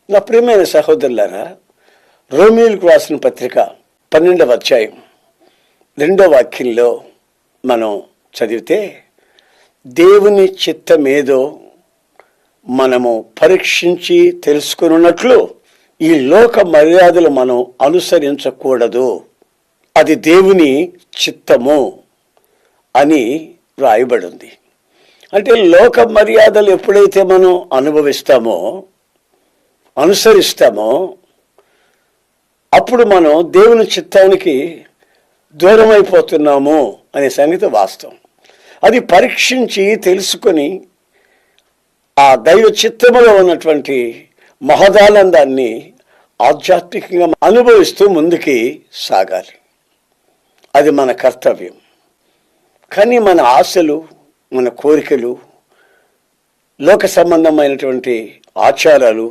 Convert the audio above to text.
నా ప్రియమైన సహోదరులారా, రోమీయులకు రాసిన పత్రిక 12వ అధ్యాయం 2వ వాక్యంలో మనం చదివితే, దేవుని చిత్తమేదో మనము పరీక్షించి తెలుసుకున్నట్లు ఈ లోక మర్యాదలు మనం అనుసరించకూడదు, అది దేవుని చిత్తము అని రాయబడింది. అంటే లోక మర్యాదలు ఎప్పుడైతే మనం అనుభవిస్తామో, అనుసరిస్తామో, అప్పుడు మనం దేవుని చిత్తానికి దూరం అయిపోతున్నాము అనే సంగతి వాస్తవం. అది పరీక్షించి తెలుసుకొని ఆ దైవ చిత్తములో ఉన్నటువంటి మహదానందాన్ని ఆధ్యాత్మికంగా అనుభవిస్తూ ముందుకి సాగాలి. అది మన కర్తవ్యం. కానీ మన ఆశలు, మన కోరికలు, లోక సంబంధమైనటువంటి ఆచారాలు